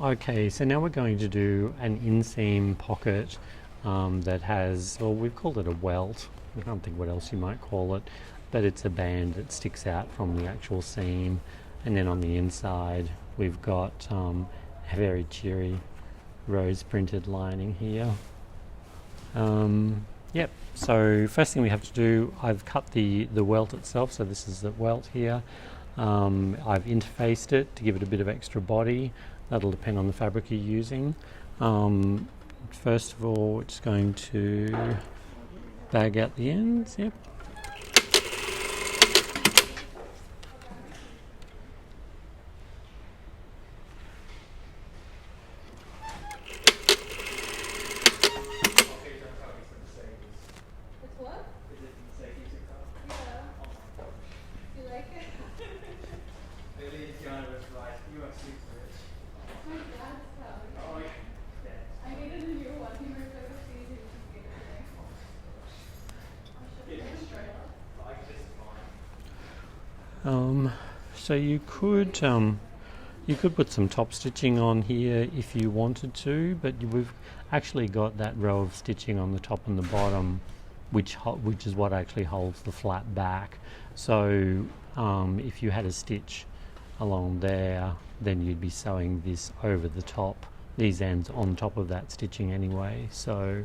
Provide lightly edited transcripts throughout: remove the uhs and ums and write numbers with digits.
Okay, so now we're going to do an inseam pocket that has, well, we've called it a welt. I can't think what else you might call it, but it's a band that sticks out from the actual seam. And then on the inside, we've got a very cheery rose printed lining here. Yep, so first thing we have to do, I've cut the welt itself, so this is the welt here. I've interfaced it to give it a bit of extra body. That'll depend on the fabric you're using. First of all, we're just going to bag out the ends. Yep. So you could put some top stitching on here if you wanted to, but we've actually got that row of stitching on the top and the bottom, which is what actually holds the flap back. So if you had a stitch along there, then you'd be sewing this over the top, these ends on top of that stitching anyway. So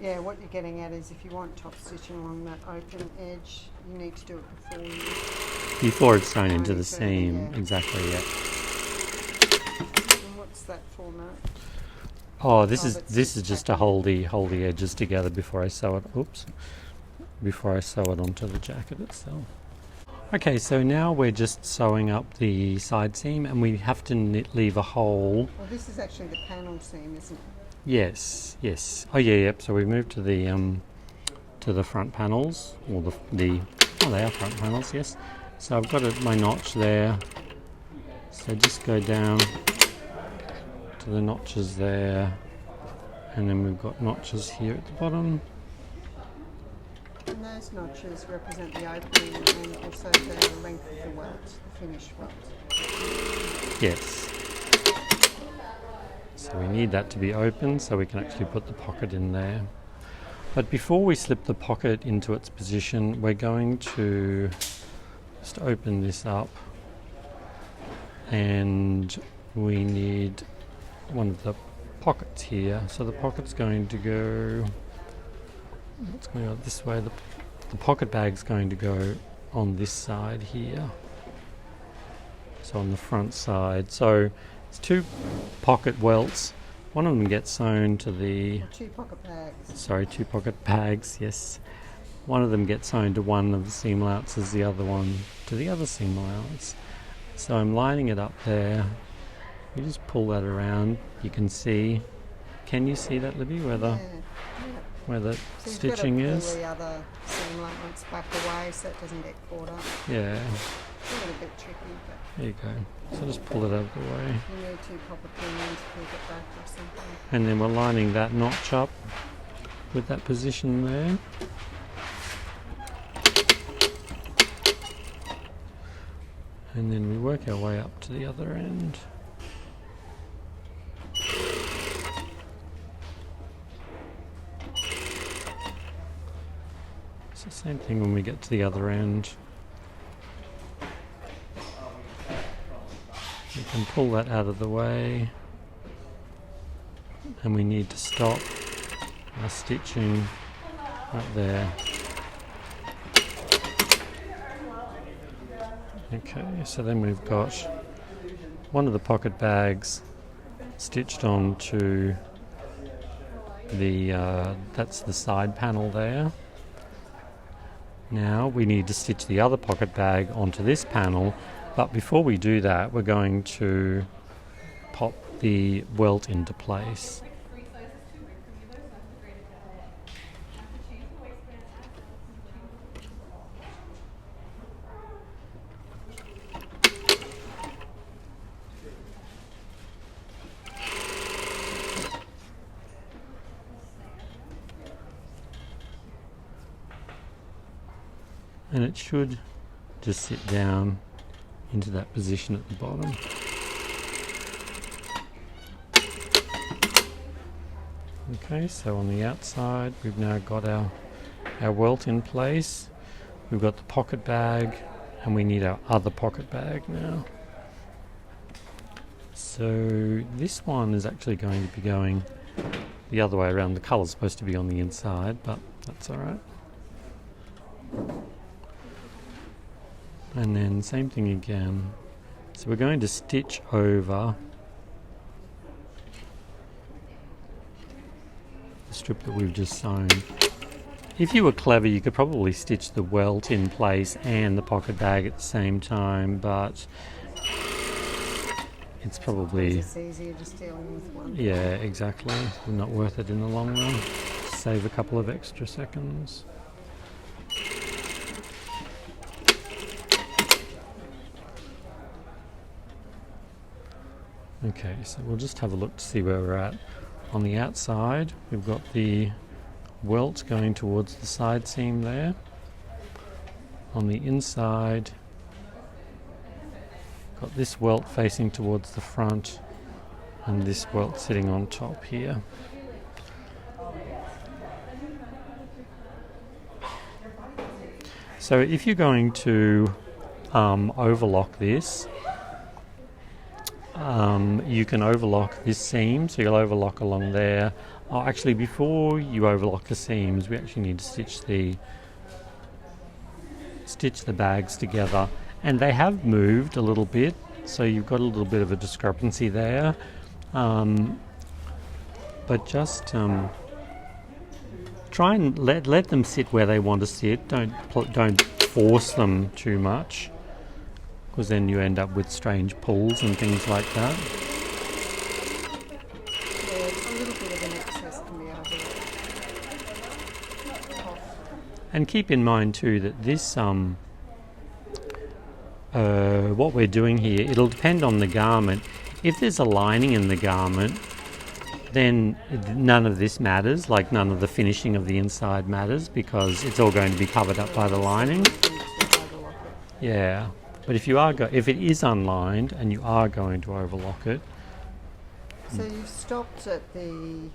yeah, what you're getting at is if you want top stitching along that open edge, you need to do it before it's sewn into the seam. Yeah. Exactly, yeah. And what's that for, Mark? Oh, this is just to hold the edges together before I sew it. Oops. Before I sew it onto the jacket itself. Okay, so now we're just sewing up the side seam, and we have to leave a hole. Well, this is actually the panel seam, isn't it? Yes, yes. Oh yeah, yep. So we've moved to the front panels, or oh, they are front panels. Yes. So I've got my notch there. So just go down to the notches there, and then we've got notches here at the bottom. And those notches represent the opening and also the length of the welt, the finished welt. Yes. So we need that to be open so we can actually put the pocket in there. But before we slip the pocket into its position, we're going to just open this up, and we need one of the pockets here. So the pocket's going to go, it's going to go this way. The pocket bag's going to go on this side here. So on the front side. So it's two pocket welts. One of them gets sewn to the... Two pocket bags. Sorry, two pocket bags, yes. One of them gets sewn to one of the seam allowances, the other one to the other seam allowance. So I'm lining it up there. You just pull that around. You can see... Can you see that, Libby, where the so stitching is? Pull the other seam allowance back away so it doesn't get caught up. Yeah. It's a little bit tricky, but... There you go. So just pull it out of the way. You need two proper pinions to pull it back or something. And then we're lining that notch up with that position there. And then we work our way up to the other end. It's the same thing when we get to the other end. We can pull that out of the way, and we need to stop our stitching right there. Okay, so then we've got one of the pocket bags stitched onto the that's the side panel there. Now we need to stitch the other pocket bag onto this panel, but before we do that, we're going to pop the welt into place. And it should just sit down into that position at the bottom. Okay, so on the outside we've now got our welt in place. We've got the pocket bag, and we need our other pocket bag now. So this one is actually going to be going the other way around. The colour's supposed to be on the inside, but that's alright. And then same thing again. So we're going to stitch over the strip that we've just sewn. If you were clever, you could probably stitch the welt in place and the pocket bag at the same time, but it's probably... It's easier just dealing with one. Yeah, exactly. Not worth it in the long run. Save a couple of extra seconds. Okay, so we'll just have a look to see where we're at. On the outside, we've got the welt going towards the side seam there. On the inside, got this welt facing towards the front and this welt sitting on top here. So if you're going to overlock this, you can overlock this seam, so you'll overlock along there. Oh, actually, before you overlock the seams, we actually need to stitch the bags together, and they have moved a little bit, so you've got a little bit of a discrepancy there. But just try and let them sit where they want to sit. Don't force them too much, because then you end up with strange pulls and things like that. And keep in mind too that this, what we're doing here, it'll depend on the garment. If there's a lining in the garment, then none of this matters, like none of the finishing of the inside matters, because it's all going to be covered up by the lining. Yeah, but if it is unlined and you are going to overlock it. So you've stopped at a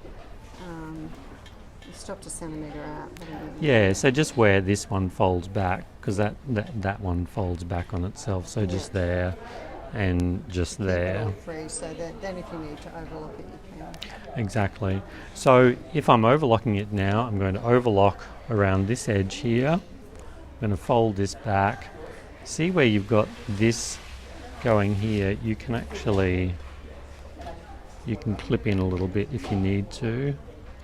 centimetre out. Yeah, so just where this one folds back, because that one folds back on itself. So just there and just there. Keep it all free, so that then if you need to overlock it, you can. Exactly. So if I'm overlocking it now, I'm going to overlock around this edge here. I'm going to fold this back. See where you've got this going here? You can clip in a little bit if you need to.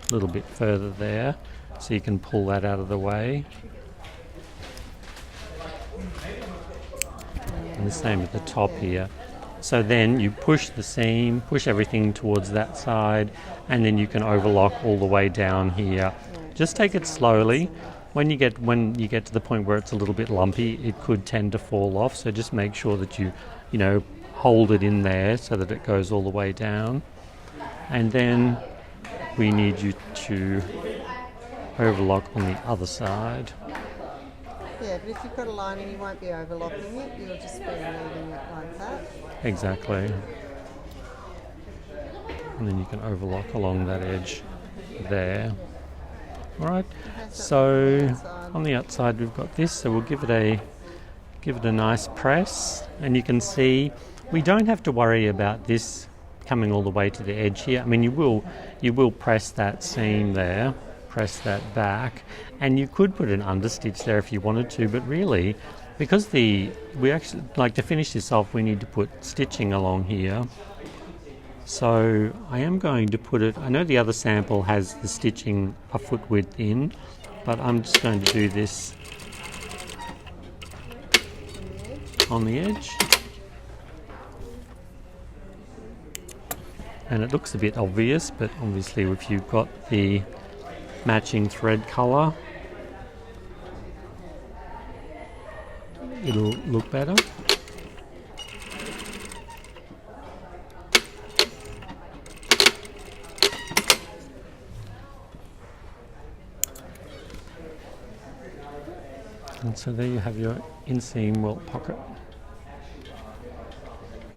A little bit further there, so you can pull that out of the way. And the same at the top here. So then you push the seam, push everything towards that side, and then you can overlock all the way down here. Just take it slowly. When you get to the point where it's a little bit lumpy, it could tend to fall off. So just make sure that you hold it in there so that it goes all the way down. And then we need you to overlock on the other side. Yeah, but if you've got a lining, you won't be overlocking it. You'll just be leaving it like that. Exactly. And then you can overlock along that edge there. Alright, so on the outside we've got this, so we'll give it a nice press, and you can see we don't have to worry about this coming all the way to the edge here. I mean, you will press that seam there, press that back, and you could put an understitch there if you wanted to, but really, because we actually like to finish this off, we need to put stitching along here. So I am going to put it, I know the other sample has the stitching a foot width in, but I'm just going to do this on the edge. And it looks a bit obvious, but obviously if you've got the matching thread colour, it'll look better. And so there you have your inseam welt pocket.